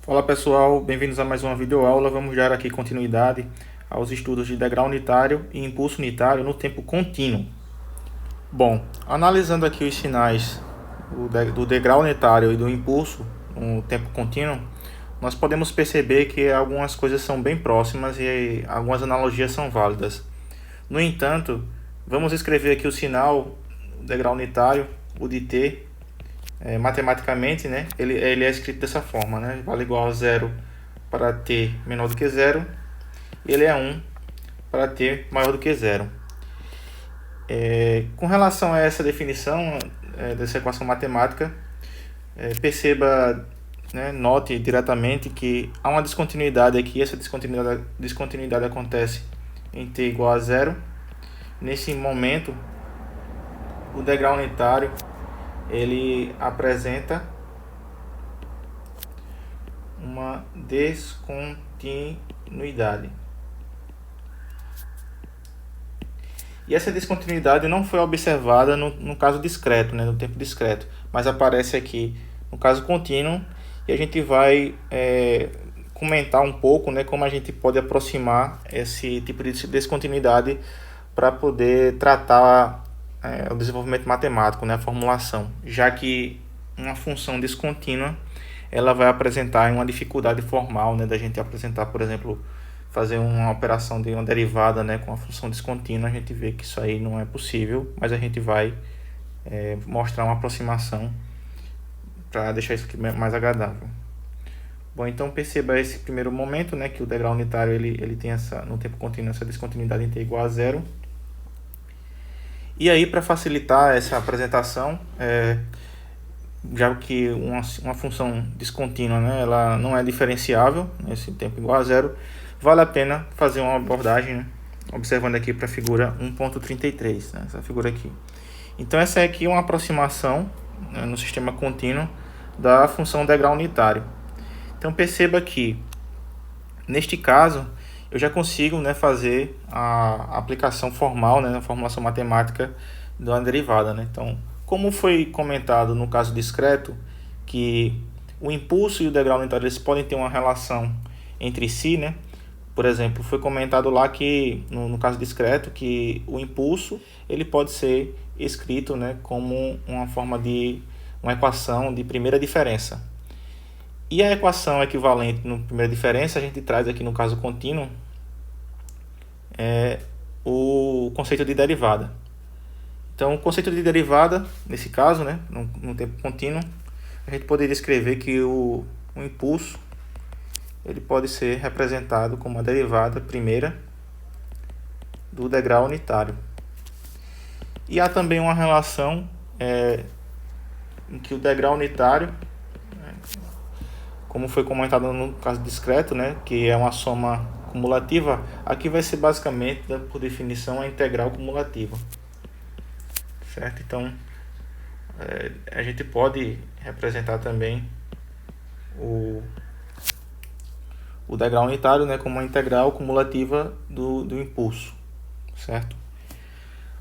Olá pessoal, bem-vindos a mais uma videoaula. Vamos dar aqui continuidade aos estudos de degrau unitário e impulso unitário no tempo contínuo. Bom, analisando aqui os sinais do degrau unitário e do impulso no tempo contínuo, nós podemos perceber que algumas coisas são bem próximas e algumas analogias são válidas. No entanto, vamos escrever aqui o sinal do degrau unitário, o de t, matematicamente, né, ele é escrito dessa forma, né, vale igual a zero para t menor do que zero, e ele é 1 para t maior do que zero. Com relação a essa definição dessa equação matemática, perceba, né, note diretamente que há uma descontinuidade aqui. Essa descontinuidade acontece em t igual a zero. Nesse momento, o degrau unitário ele apresenta uma descontinuidade. E essa descontinuidade não foi observada no caso discreto, né, no tempo discreto, mas aparece aqui no caso contínuo, e a gente vai comentar um pouco, né, como a gente pode aproximar esse tipo de descontinuidade para poder tratar o desenvolvimento matemático, né, a formulação, já que uma função descontínua ela vai apresentar uma dificuldade formal, né, da gente apresentar, por exemplo, fazer uma operação de uma derivada, né, com a função descontínua. A gente vê que isso aí não é possível, mas a gente vai mostrar uma aproximação para deixar isso aqui mais agradável. Bom, então perceba esse primeiro momento, né, que o degrau unitário ele tem no tempo contínuo essa descontinuidade em t igual a zero. E aí, para facilitar essa apresentação, já que uma função descontínua, né, ela não é diferenciável nesse tempo igual a zero, vale a pena fazer uma abordagem, né, observando aqui para a figura 1.33, né, essa figura aqui. Então essa aqui é uma aproximação, né, no sistema contínuo da função degrau unitário. Então perceba que, neste caso, eu já consigo, né, fazer a aplicação formal, né, na formulação matemática de uma derivada, né? Então, como foi comentado no caso discreto, que o impulso e o degrau unitário eles podem ter uma relação entre si, né? Por exemplo, foi comentado lá que, no caso discreto, que o impulso ele pode ser escrito, né, como uma forma de uma equação de primeira diferença. E a equação equivalente na primeira diferença, a gente traz aqui no caso contínuo o conceito de derivada. Então, o conceito de derivada, nesse caso, né, no tempo contínuo, a gente poderia escrever que o impulso ele pode ser representado como a derivada primeira do degrau unitário. E há também uma relação em que o degrau unitário, como foi comentado no caso discreto, né, que é uma soma cumulativa, aqui vai ser basicamente, por definição, a integral cumulativa. Certo? Então, a gente pode representar também o degrau unitário, né, como uma integral cumulativa do impulso, certo?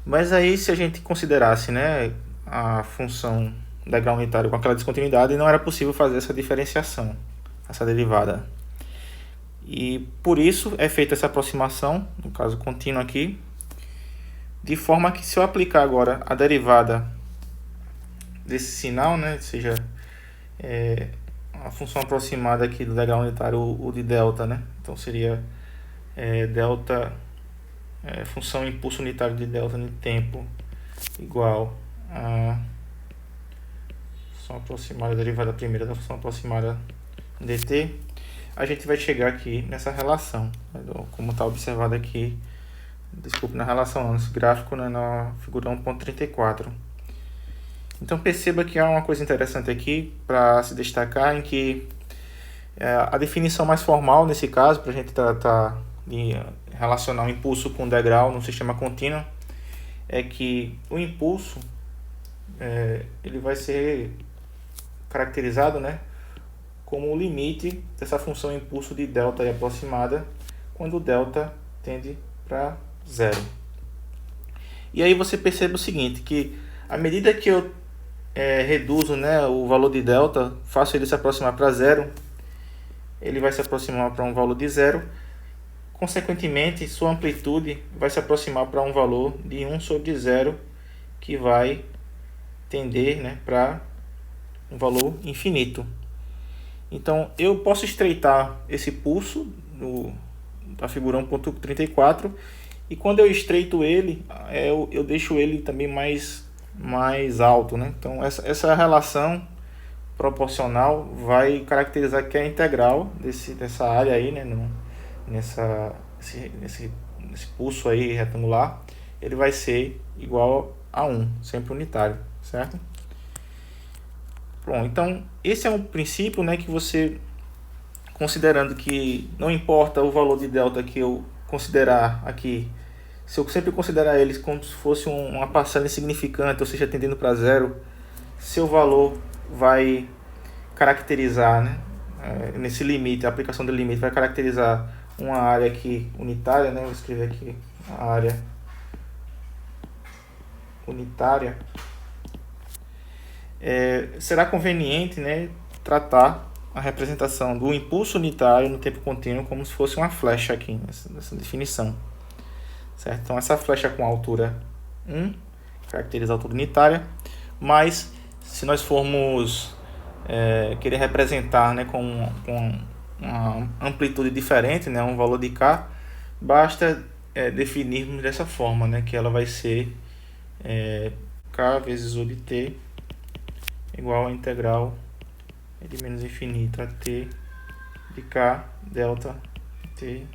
Mas aí, se a gente considerasse, né, a função degrau unitário com aquela descontinuidade, não era possível fazer essa diferenciação, essa derivada. E por isso é feita essa aproximação, no caso contínuo aqui, de forma que, se eu aplicar agora a derivada desse sinal, né, seja a função aproximada aqui do degrau unitário, o de delta, né, então seria delta, função impulso unitário de delta no tempo igual a função aproximada, derivada primeira da função aproximada dt, a gente vai chegar aqui nessa relação, né, como está observado aqui. Desculpe, na relação nesse gráfico, né, na figura 1.34. Então perceba que há uma coisa interessante aqui para se destacar, em que a definição mais formal nesse caso, para a gente tratar de relacionar o impulso com o degrau no sistema contínuo, é que o impulso ele vai ser caracterizado, né, como o limite dessa função impulso de delta aproximada, quando o delta tende para zero. E aí você percebe o seguinte, que à medida que eu reduzo, né, o valor de delta, faço ele se aproximar para zero, ele vai se aproximar para um valor de zero. Consequentemente, sua amplitude vai se aproximar para um valor de 1 sobre zero, que vai tender, né, para um valor infinito. Então, eu posso estreitar esse pulso da figura 1.34, e quando eu estreito ele, eu deixo ele também mais alto, né? Então, essa relação proporcional vai caracterizar que a integral dessa área aí, né, nesse pulso aí retangular, ele vai ser igual a 1, sempre unitário, certo? Bom, então esse é um princípio, né, que você, considerando que não importa o valor de delta que eu considerar aqui, se eu sempre considerar eles como se fosse uma parcela insignificante, ou seja, tendendo para zero, seu valor vai caracterizar, né, nesse limite, a aplicação do limite vai caracterizar uma área aqui unitária, né, vou escrever aqui a área unitária. Será conveniente, né, tratar a representação do impulso unitário no tempo contínuo como se fosse uma flecha aqui, nessa definição. Certo? Então, essa flecha com altura 1 caracteriza a altura unitária, mas se nós formos querer representar, né, com uma amplitude diferente, né, um valor de K, basta definirmos dessa forma, né, que ela vai ser K vezes U de T igual a integral de menos infinito a T de K delta T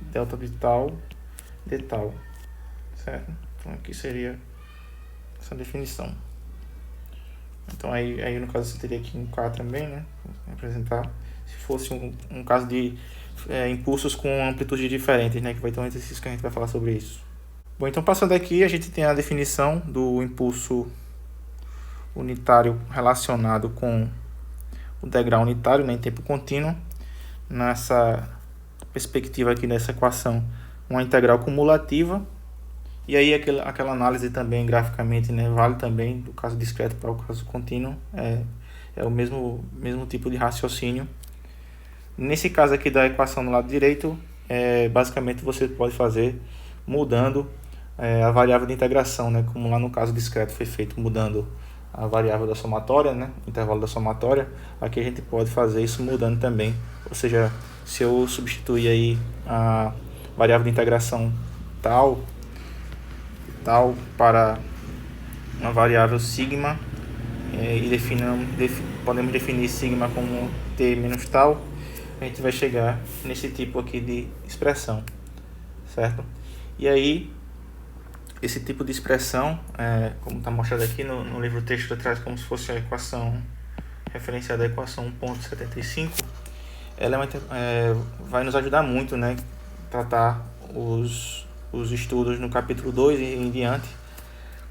delta de tal, certo? Então aqui seria essa definição. Então aí no caso você teria aqui um K também, né? Representar se fosse um caso de impulsos com amplitude diferentes, né? Que vai ter um exercício que a gente vai falar sobre isso. Bom, então passando aqui a gente tem a definição do impulso unitário relacionado com o degrau unitário, né, em tempo contínuo. Nessa perspectiva aqui dessa equação, uma integral cumulativa, e aí aquela análise também graficamente, né, vale também do caso discreto para o caso contínuo, é o mesmo tipo de raciocínio. Nesse caso aqui da equação no lado direito, basicamente você pode fazer mudando a variável de integração, né, como lá no caso discreto foi feito mudando a variável da somatória, né, intervalo da somatória. Aqui a gente pode fazer isso mudando também, ou seja, se eu substituir aí a variável de integração tal para uma variável sigma, e podemos definir sigma como t menos tal, a gente vai chegar nesse tipo aqui de expressão, certo? E aí esse tipo de expressão, como está mostrado aqui no livro texto atrás, como se fosse a equação referenciada à equação 1.75, ela vai nos ajudar muito, né, tratar os estudos no capítulo 2 e em diante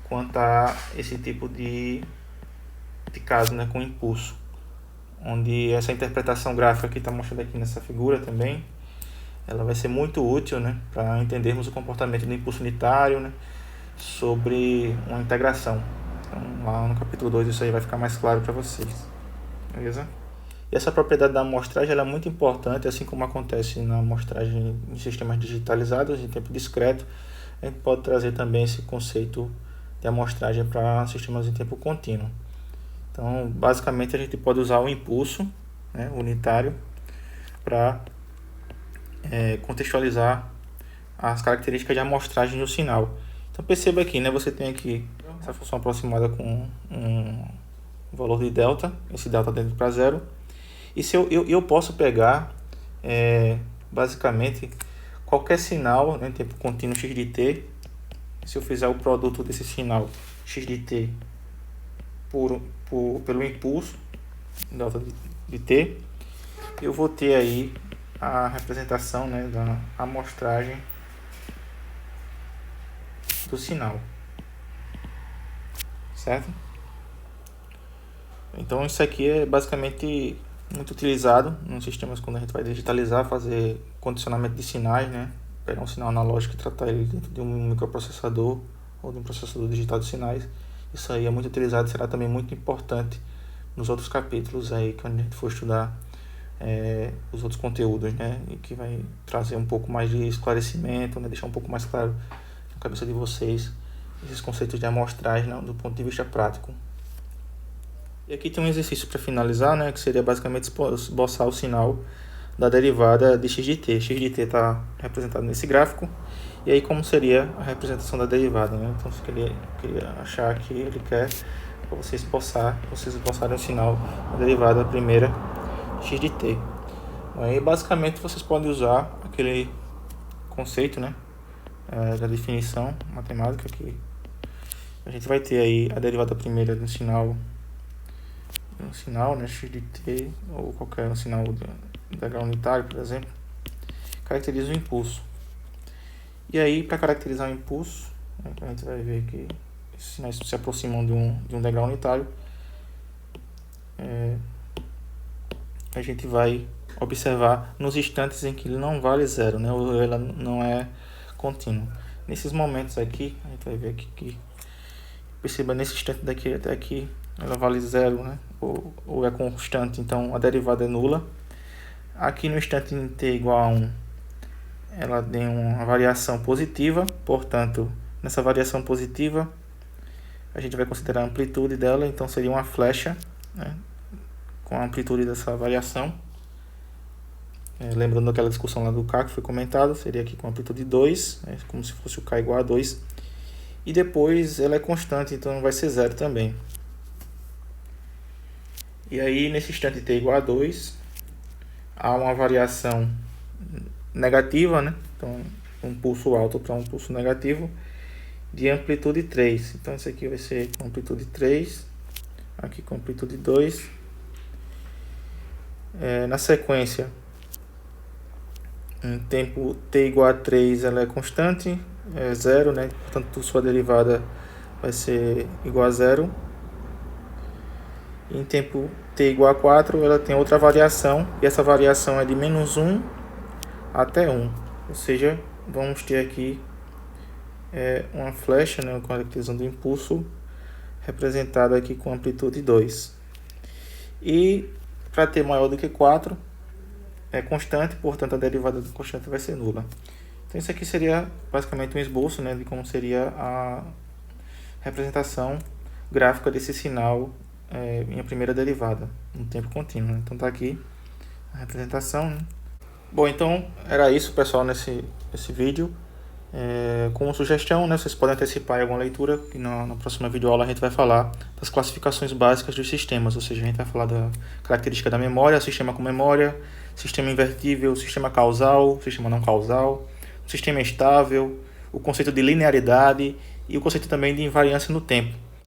quanto a esse tipo de caso, né, com impulso, onde essa interpretação gráfica que está mostrada aqui nessa figura também, ela vai ser muito útil, né, para entendermos o comportamento do impulso unitário, né, sobre uma integração. Então, lá no capítulo 2 isso aí vai ficar mais claro para vocês, beleza? E essa propriedade da amostragem ela é muito importante, assim como acontece na amostragem em sistemas digitalizados em tempo discreto, a gente pode trazer também esse conceito de amostragem para sistemas em tempo contínuo. Então, basicamente, a gente pode usar o impulso, né, unitário para contextualizar as características de amostragem do sinal. Então, perceba aqui, né, você tem aqui essa função aproximada com um valor de delta, esse delta dentro para zero. E se eu posso pegar, basicamente, qualquer sinal, né, em tempo contínuo x de t, se eu fizer o produto desse sinal x de t pelo impulso delta de t, eu vou ter aí a representação, né, da amostragem do sinal, certo? Então isso aqui é basicamente muito utilizado nos sistemas quando a gente vai digitalizar, fazer condicionamento de sinais, né? Pegar um sinal analógico e tratar ele dentro de um microprocessador ou de um processador digital de sinais. Isso aí é muito utilizado e será também muito importante nos outros capítulos aí quando a gente for estudar os outros conteúdos, né? E que vai trazer um pouco mais de esclarecimento, né? Deixar um pouco mais claro na cabeça de vocês esses conceitos de amostragem, né? Do ponto de vista prático. E aqui tem um exercício para finalizar, né? Que seria basicamente esboçar o sinal da derivada de x de t. X de t está representado nesse gráfico. E aí como seria a representação da derivada, né? Então, se queria achar aqui, ele quer para vocês esboçarem o sinal da derivada primeira x de t. Aí basicamente vocês podem usar aquele conceito, né, da definição matemática, que a gente vai ter aí a derivada primeira de um sinal, né, x de t, ou qualquer sinal da grau unitário, por exemplo, caracteriza o impulso. E aí, para caracterizar o impulso, né, a gente vai ver que esses sinais se aproximam de um degrau unitário. A gente vai observar nos instantes em que ele não vale zero, né, ou ela não é contínuo. Nesses momentos aqui, a gente vai ver aqui que, perceba, nesse instante daqui até aqui, ela vale zero, né, ou é constante, então a derivada é nula. Aqui no instante em t igual a 1, ela tem uma variação positiva, portanto, nessa variação positiva, a gente vai considerar a amplitude dela, então seria uma flecha, né, com a amplitude dessa variação. Lembrando aquela discussão lá do K que foi comentada, seria aqui com amplitude 2, né, como se fosse o K igual a 2. E depois ela é constante, então não vai ser zero também. E aí, nesse instante t igual a 2, há uma variação negativa, né? Então, um pulso alto para um pulso negativo, de amplitude 3. Então, isso aqui vai ser com amplitude 3, aqui com amplitude 2. Na sequência, em tempo t igual a 3, ela é constante, é zero, né? Portanto, sua derivada vai ser igual a zero. Em tempo t igual a 4, ela tem outra variação, e essa variação é de menos 1 até 1. Ou seja, vamos ter aqui uma flecha, né, caracterizando o impulso, representada aqui com amplitude 2. E para t maior do que 4, é constante, portanto a derivada do constante vai ser nula. Então isso aqui seria basicamente um esboço, né, de como seria a representação gráfica desse sinal em a primeira derivada, no tempo contínuo, né? Então está aqui a representação, né? Bom, então era isso, pessoal, nesse vídeo. Como sugestão, né, vocês podem antecipar alguma leitura, que na próxima videoaula a gente vai falar das classificações básicas dos sistemas, ou seja, a gente vai falar da característica da memória, sistema com memória, sistema invertível, sistema causal, sistema não causal, sistema estável, o conceito de linearidade e o conceito também de invariância no tempo.